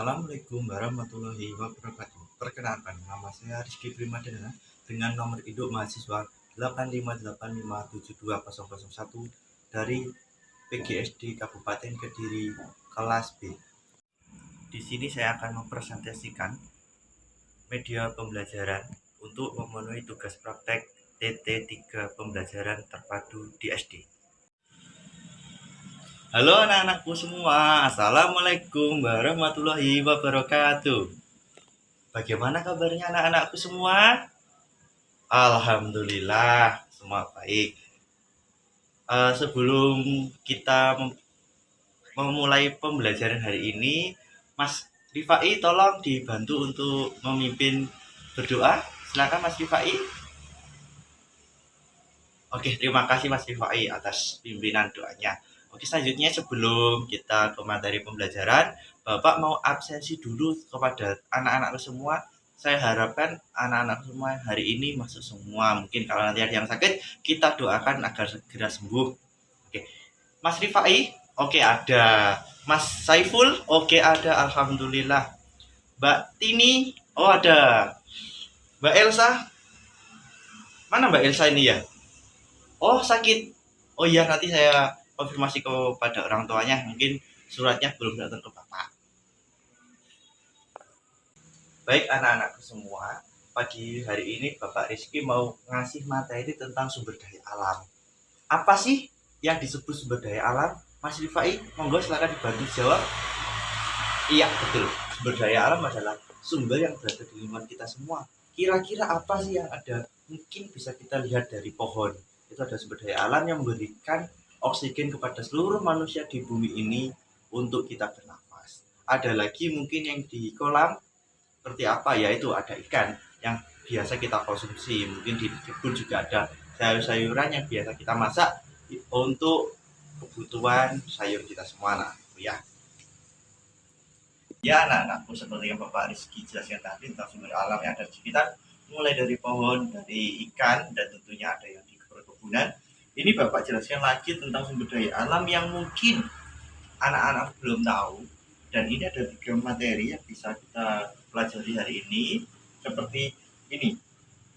Assalamualaikum warahmatullahi wabarakatuh. Perkenalkan, nama saya Rizky Primadana dengan nomor induk mahasiswa 858572001 dari PGSD Kabupaten Kediri kelas B. Di sini saya akan mempresentasikan media pembelajaran untuk memenuhi tugas praktek TT3 pembelajaran terpadu di SD. Halo anak-anakku semua, Assalamualaikum warahmatullahi wabarakatuh. Bagaimana kabarnya anak-anakku semua? Alhamdulillah, semua baik. Sebelum kita memulai pembelajaran hari ini, Mas Rifai tolong dibantu untuk memimpin berdoa. Silakan Mas Rifai. Oke, terima kasih Mas Rifai atas pimpinan doanya. Oke, selanjutnya sebelum kita ke materi pembelajaran, Bapak mau absensi dulu kepada anak-anak semua. Saya harapkan anak-anak semua hari ini masuk semua. Mungkin kalau nanti ada yang sakit, kita doakan agar segera sembuh. Oke, Mas Rifai, oke ada. Mas Saiful, oke ada. Alhamdulillah. Mbak Tini, oh ada. Mbak Elsa, mana Mbak Elsa ini ya? Oh sakit. Oh iya, nanti saya konfirmasi kepada orang tuanya, mungkin suratnya belum datang ke Bapak. Baik anak-anakku semua, pagi hari ini Bapak Rizky mau ngasih materi tentang sumber daya alam. Apa sih yang disebut sumber daya alam? Mas Rifai, monggo silakan dibantu jawab. Iya betul, sumber daya alam adalah sumber yang berada di lingkungan kita semua. Kira-kira apa sih yang ada? Mungkin bisa kita lihat dari pohon. Itu ada sumber daya alam yang memberikan oksigen kepada seluruh manusia di bumi ini untuk kita bernafas. Ada lagi mungkin yang di kolam, seperti apa ya, itu ada ikan yang biasa kita konsumsi. Mungkin di kebun juga ada sayur-sayuran yang biasa kita masak untuk kebutuhan sayur kita semua. Nah ya anak-anakku, seperti yang Bapak Rizky jelaskan tadi tentang sumber alam yang ada di sekitar, mulai dari pohon, dari ikan, dan tentunya ada yang di perkebunan. Ini Bapak jelaskan lagi tentang sumber daya alam yang mungkin anak-anak belum tahu. Dan ini ada 3 materi yang bisa kita pelajari hari ini. Seperti ini,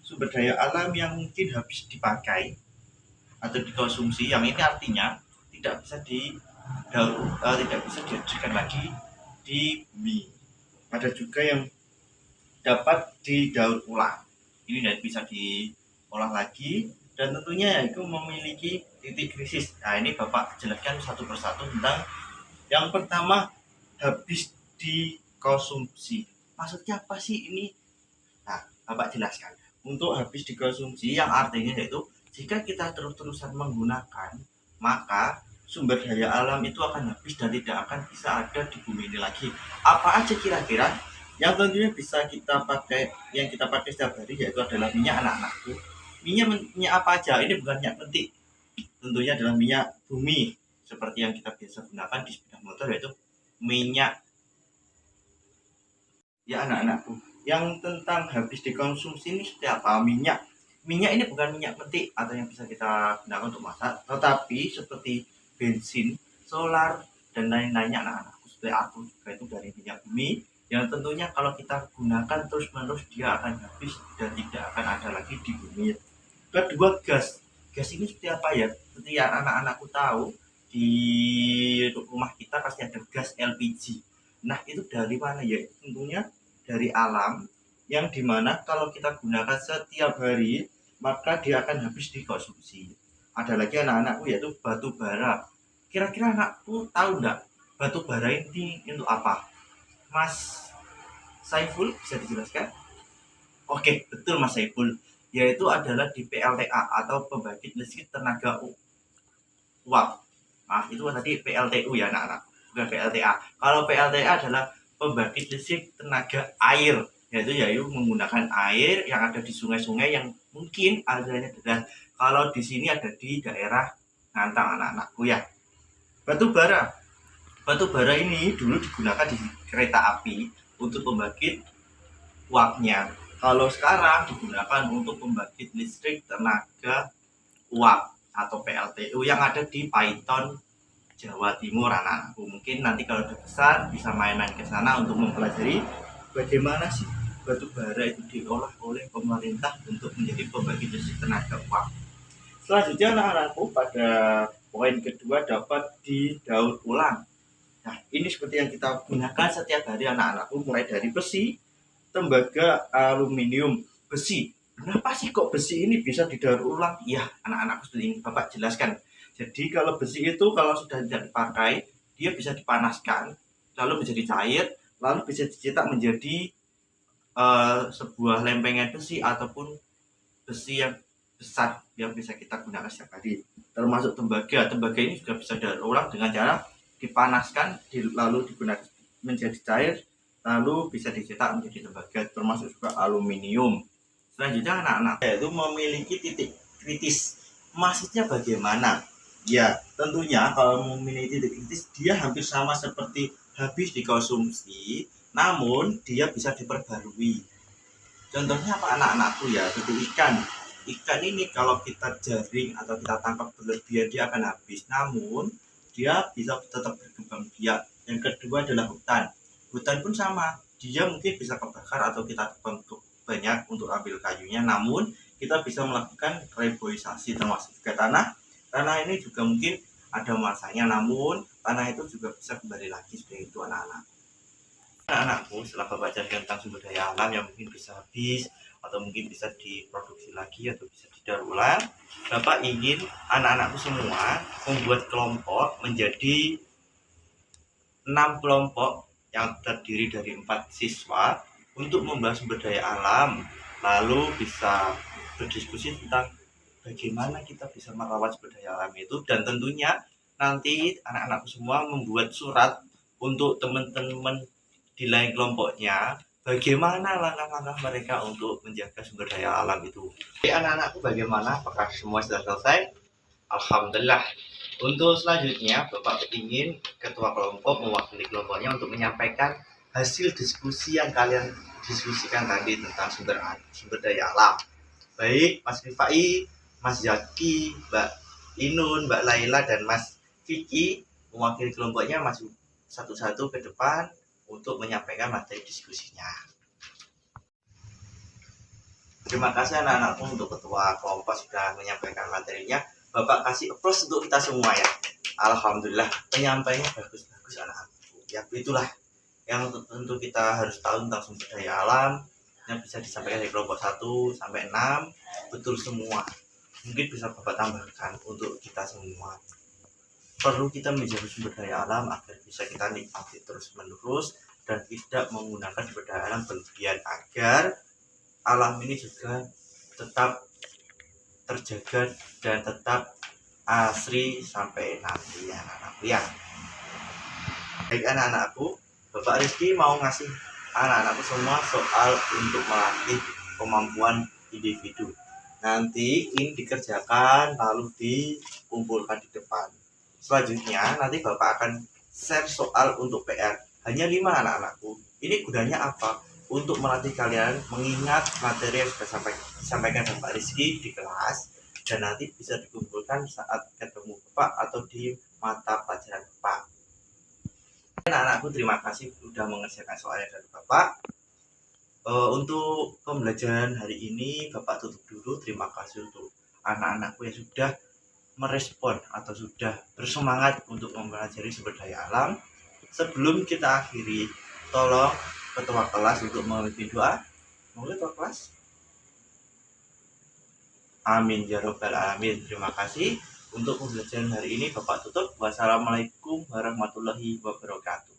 sumber daya alam yang mungkin habis dipakai atau dikonsumsi, yang ini artinya tidak bisa dihadirkan lagi di bumi. Ada juga yang dapat didaur ulang. Ini tidak bisa diolah lagi, dan tentunya itu memiliki titik krisis. Nah ini Bapak jelaskan satu persatu tentang yang pertama, habis dikonsumsi. Maksudnya apa sih ini? Nah Bapak jelaskan. Untuk habis dikonsumsi yang artinya yaitu jika kita terus-terusan menggunakan, maka sumber daya alam itu akan habis dan tidak akan bisa ada di bumi ini lagi. Apa aja kira-kira yang tentunya bisa kita pakai, yang kita pakai setiap hari, yaitu adalah minyak anak-anakku. Minyak apa aja? Ini bukan minyak petik, tentunya adalah minyak bumi seperti yang kita biasa gunakan di sepeda motor, yaitu minyak. Ya anak-anakku, yang tentang habis dikonsumsi ini seperti apa? Minyak ini bukan minyak petik atau yang bisa kita gunakan untuk masak, tetapi seperti bensin, solar, dan lain-lainnya anak-anakku, seperti aku juga itu dari minyak bumi, yang tentunya kalau kita gunakan terus-menerus dia akan habis dan tidak akan ada lagi di bumi. Kedua, gas ini seperti apa ya? Seperti yang anak-anakku tahu, di rumah kita pasti ada gas LPG. Nah itu dari mana ya? Tentunya dari alam, yang dimana kalau kita gunakan setiap hari maka dia akan habis dikonsumsi. Ada lagi anak-anakku yaitu batu bara. Kira-kira anakku tahu nggak batu bara ini untuk apa? Mas Saiful bisa dijelaskan? Oke betul Mas Saiful, yaitu adalah di PLTA atau pembangkit listrik tenaga uap. Nah itu tadi PLTU ya anak-anak, bukan PLTA. Kalau PLTA adalah pembangkit listrik tenaga air, yaitu menggunakan air yang ada di sungai-sungai yang mungkin alirannya deras. Kalau di sini ada di daerah Ngantang anak-anakku ya. Batu bara ini dulu digunakan di kereta api untuk pembangkit uapnya. Kalau sekarang digunakan untuk pembangkit listrik tenaga uap atau PLTU yang ada di Paiton Jawa Timur anak-anakku. Mungkin nanti kalau udah besar bisa main-main ke sana untuk mempelajari bagaimana sih batu bara itu diolah oleh pemerintah untuk menjadi pembangkit listrik tenaga uap. Selanjutnya anak-anakku pada poin kedua dapat didaur ulang. Nah, ini seperti yang kita gunakan setiap hari anak-anakku, mulai dari besi, tembaga, aluminium, besi. Kenapa sih kok besi ini bisa didaur ulang? Ya, anak-anakku seperti ini Bapak jelaskan. Jadi kalau besi itu kalau sudah tidak dipakai, dia bisa dipanaskan, lalu menjadi cair, lalu bisa dicetak menjadi sebuah lempengan besi ataupun besi yang besar yang bisa kita gunakan setiap hari. Termasuk tembaga. Tembaga ini juga bisa didaur ulang dengan cara dipanaskan, lalu digunakan menjadi cair, lalu bisa dicetak menjadi tembaga. Termasuk juga aluminium. Selanjutnya anak-anak itu memiliki titik kritis. Maksudnya bagaimana? Ya, tentunya kalau memiliki titik kritis dia hampir sama seperti habis dikonsumsi, namun dia bisa diperbarui. Contohnya apa anak-anakku ya, seperti ikan. Ikan ini kalau kita jaring atau kita tangkap berlebihan dia akan habis, namun dia bisa tetap berkembang biak. Yang kedua adalah hutan. Hutan pun sama, dia mungkin bisa kebakar atau kita tebang banyak untuk ambil kayunya, namun kita bisa melakukan reboisasi termasuk juga tanah. Tanah ini juga mungkin ada masanya, namun tanah itu juga bisa kembali lagi seperti itu anak-anak. Anak-anakku, setelah Bapak ajarkan tentang sumber daya alam yang mungkin bisa habis atau mungkin bisa diproduksi lagi atau bisa didaur ulang, Bapak ingin anak-anakku semua membuat kelompok menjadi 6 kelompok yang terdiri dari 4 siswa untuk membahas sumber daya alam, lalu bisa berdiskusi tentang bagaimana kita bisa merawat sumber daya alam itu, dan tentunya nanti anak-anakku semua membuat surat untuk teman-teman di lain kelompoknya bagaimana langkah-langkah mereka untuk menjaga sumber daya alam itu. Jadi anak-anakku bagaimana? Apakah semua sudah selesai? Alhamdulillah. Untuk selanjutnya Bapak ingin ketua kelompok mewakili kelompoknya untuk menyampaikan hasil diskusi yang kalian diskusikan tadi tentang sumber daya alam. Baik Mas Rifai, Mas Zaki, Mbak Inun, Mbak Laila, dan Mas Vicky mewakili kelompoknya maju satu-satu ke depan untuk menyampaikan materi diskusinya. Terima kasih anak-anakku untuk ketua kelompok sudah menyampaikan materinya. Bapak kasih applause untuk kita semua ya. Alhamdulillah penyampaiannya bagus-bagus anak-anakku. Ya itulah yang tentu kita harus tahu tentang sumber daya alam yang bisa disampaikan dari kelompok 1 sampai 6 betul semua. Mungkin bisa Bapak tambahkan untuk kita semua. Perlu kita menjaga sumber daya alam agar bisa kita nikmati terus menerus dan tidak menggunakan sumber daya alam berlebihan agar alam ini juga tetap terjaga dan tetap asri sampai nanti anak-anakku ya. Baik anak-anakku, Bapak Rizky mau ngasih anak-anakku semua soal untuk melatih kemampuan individu. Nanti ini dikerjakan lalu dikumpulkan di depan. Selanjutnya nanti Bapak akan share soal untuk PR. Hanya 5 anak-anakku. Ini gunanya apa? Untuk melatih kalian mengingat materi yang sudah disampaikan Bapak Rizky di kelas, dan nanti bisa dikumpulkan saat ketemu Bapak atau di mata pelajaran Bapak. Anak-anakku terima kasih sudah mengerjakan soalnya dari Bapak. Untuk pembelajaran hari ini Bapak tutup dulu. Terima kasih untuk anak-anakku yang sudah merespon atau sudah bersemangat untuk mempelajari sumber daya alam. Sebelum kita akhiri, tolong ketua kelas untuk memimpin doa. Monggo ketua kelas. Amin ya robbal alamin. Terima kasih untuk pembelajaran hari ini Bapak tutup. Wassalamualaikum warahmatullahi wabarakatuh.